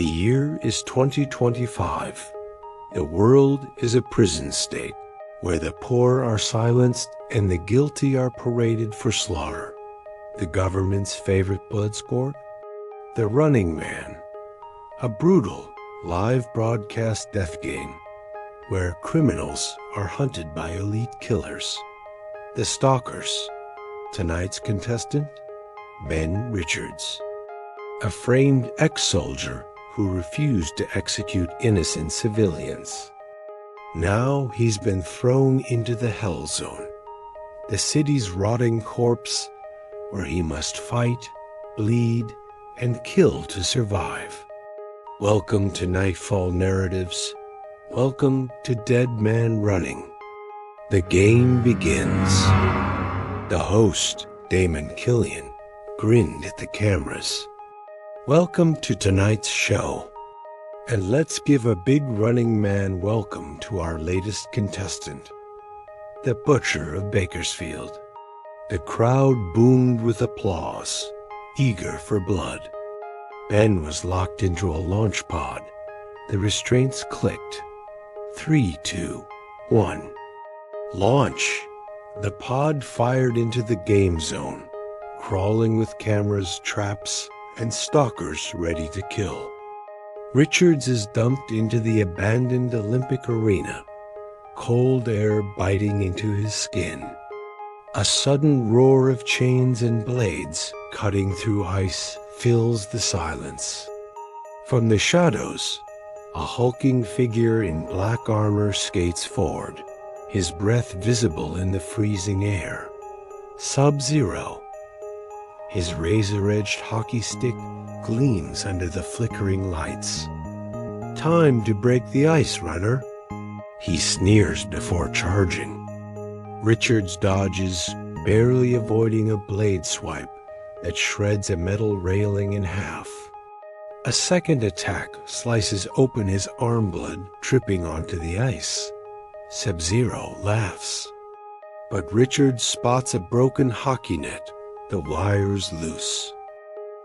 The year is 2025. The world is a prison state where the poor are silenced and the guilty are paraded for slaughter. The government's favorite blood sport? The Running Man. A brutal, live broadcast death game where criminals are hunted by elite killers. The Stalkers. Tonight's contestant, Ben Richards. A framed ex-soldier who refused to execute innocent civilians. Now he's been thrown into the hell zone, the city's rotting corpse where he must fight, bleed, and kill to survive. Welcome to Nightfall Narratives. Welcome to Dead Man Running. The game begins. The host, Damon Killian, grinned at the cameras. Welcome to tonight's show. And let's give a big Running Man welcome to our latest contestant, the Butcher of Bakersfield. The crowd boomed with applause, eager for blood. Ben was locked into a launch pod. The restraints clicked. 3, 2, 1. Launch! The pod fired into the game zone, crawling with cameras, traps, and stalkers ready to kill. Richards is dumped into the abandoned Olympic arena, cold air biting into his skin. A sudden roar of chains and blades cutting through ice fills the silence. From the shadows, a hulking figure in black armor skates forward, his breath visible in the freezing air. Sub-Zero. His razor-edged hockey stick gleams under the flickering lights. Time to break the ice, runner. He sneers before charging. Richards dodges, barely avoiding a blade swipe that shreds a metal railing in half. A second attack slices open his arm blood, tripping onto the ice. Sub-Zero laughs. But Richards spots a broken hockey net, the wires loose.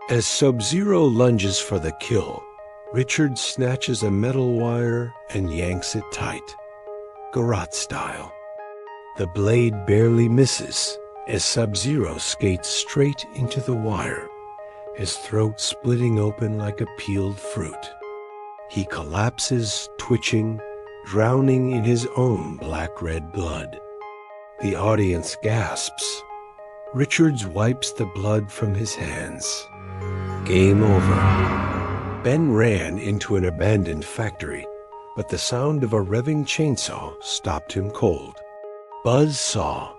As Sub-Zero lunges for the kill, Richards snatches a metal wire and yanks it tight, garrote style. The blade barely misses as Sub-Zero skates straight into the wire, his throat splitting open like a peeled fruit. He collapses, twitching, drowning in his own black-red blood. The audience gasps. Richards wipes the blood from his hands. Game over. Ben ran into an abandoned factory, but the sound of a revving chainsaw stopped him cold. Buzz saw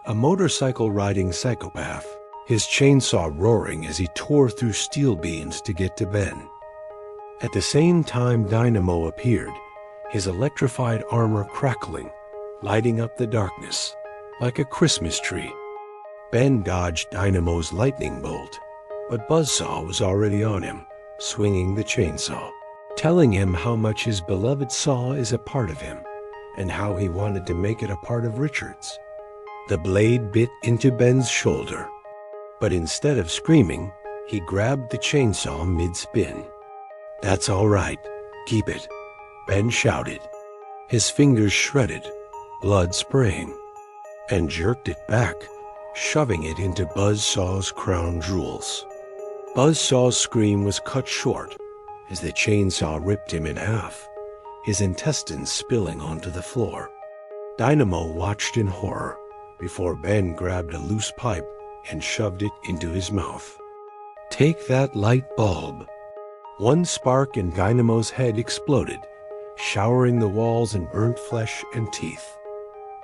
a motorcycle-riding psychopath, his chainsaw roaring as he tore through steel beams to get to Ben. At the same time Dynamo appeared, his electrified armor crackling, lighting up the darkness like a Christmas tree. Ben dodged Dynamo's lightning bolt, but Buzzsaw was already on him, swinging the chainsaw, telling him how much his beloved Saw is a part of him, and how he wanted to make it a part of Richards. The blade bit into Ben's shoulder, but instead of screaming, he grabbed the chainsaw mid-spin. "That's all right. Keep it," Ben shouted. His fingers shredded, blood spraying, and jerked it back, shoving it into Buzzsaw's crown jewels. Buzzsaw's scream was cut short as the chainsaw ripped him in half, his intestines spilling onto the floor. Dynamo watched in horror before Ben grabbed a loose pipe and shoved it into his mouth. "Take that light bulb." One spark and Dynamo's head exploded, showering the walls in burnt flesh and teeth.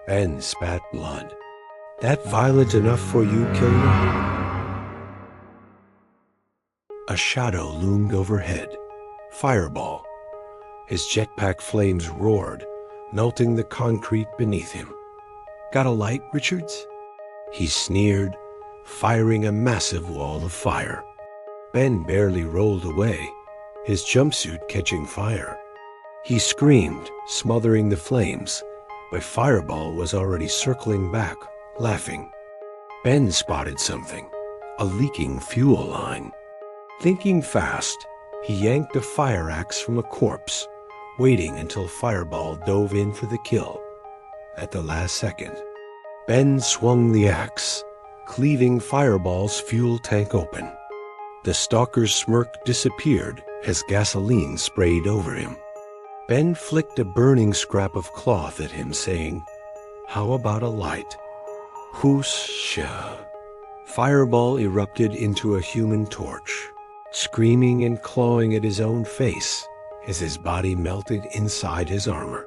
Ben spat blood. "That violent enough for you, killer?" A shadow loomed overhead. Fireball. His jetpack flames roared, melting the concrete beneath him. "Got a light, Richards?" He sneered, firing a massive wall of fire. Ben barely rolled away, his jumpsuit catching fire. He screamed, smothering the flames, but Fireball was already circling back, laughing. Ben spotted something, a leaking fuel line. Thinking fast, He yanked a fire axe from a corpse, waiting until Fireball dove in for the kill. At the last second, Ben swung the axe, cleaving Fireball's fuel tank open. The stalker's smirk disappeared as gasoline sprayed over him. Ben flicked a burning scrap of cloth at him, saying, "How about a light?" Whoosh! Fireball erupted into a human torch, screaming and clawing at his own face as his body melted inside his armor.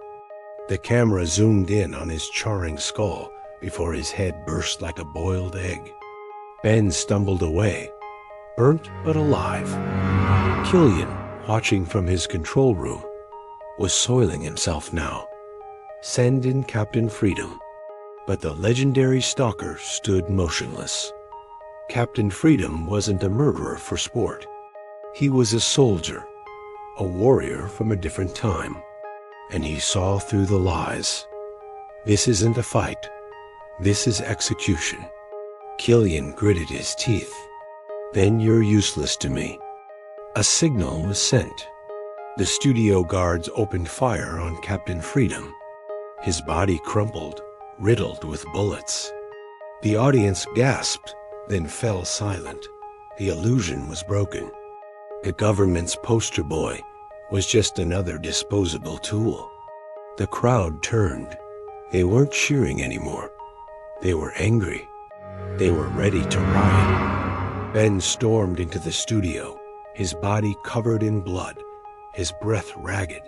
The camera zoomed in on his charring skull before his head burst like a boiled egg. Ben stumbled away, burnt but alive. Killian, watching from his control room, was soiling himself now. Send in Captain Freedom. But the legendary stalker stood motionless. Captain Freedom wasn't a murderer for sport. He was a soldier, a warrior from a different time. And he saw through the lies. This isn't a fight. This is execution. Killian gritted his teeth. Then you're useless to me. A signal was sent. The studio guards opened fire on Captain Freedom. His body crumpled, riddled with bullets. The audience gasped, then fell silent. The illusion was broken. The government's poster boy was just another disposable tool. The crowd turned. They weren't cheering anymore. They were angry. They were ready to riot. Ben stormed into the studio, his body covered in blood, his breath ragged.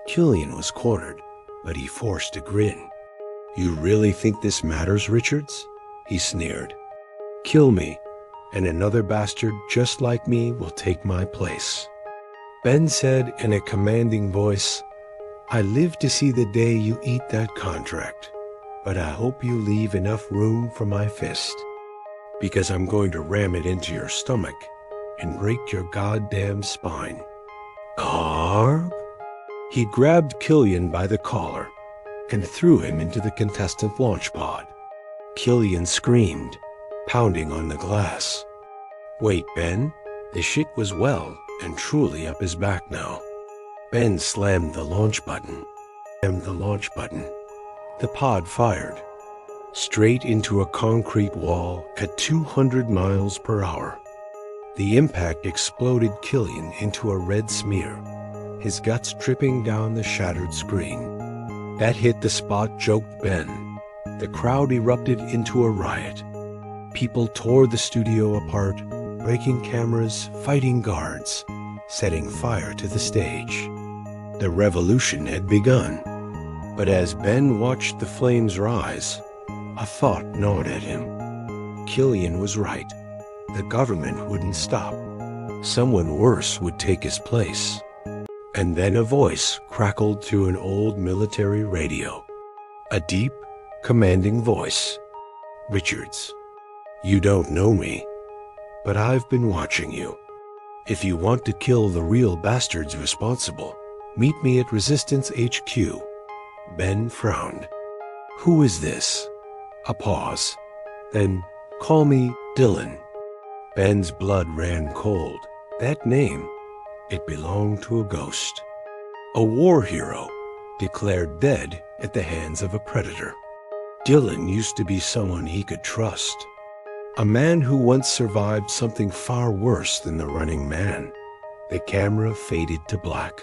Killian was cornered, but he forced a grin. "You really think this matters, Richards?" he sneered. "Kill me, and another bastard just like me will take my place." Ben said in a commanding voice, "I live to see the day you eat that contract, but I hope you leave enough room for my fist, because I'm going to ram it into your stomach and break your goddamn spine." Carb? He grabbed Killian by the collar and threw him into the contestant launch pod. Killian screamed, pounding on the glass. "Wait, Ben, the shit was well and truly up his back now." Ben slammed the launch button. The pod fired, straight into a concrete wall at 200 miles per hour. The impact exploded Killian into a red smear, his guts dripping down the shattered screen. "That hit the spot," joked Ben. The crowd erupted into a riot. People tore the studio apart, breaking cameras, fighting guards, setting fire to the stage. The revolution had begun. But as Ben watched the flames rise, a thought gnawed at him. Killian was right. The government wouldn't stop. Someone worse would take his place. And then a voice crackled through an old military radio. A deep, commanding voice. "Richards, you don't know me, but I've been watching you. If you want to kill the real bastards responsible, meet me at Resistance HQ." Ben frowned. "Who is this?" A pause. Then, "Call me Dylan." Ben's blood ran cold. That name, it belonged to a ghost. A war hero, declared dead at the hands of a predator. Dylan used to be someone he could trust. A man who once survived something far worse than the Running Man. The camera faded to black.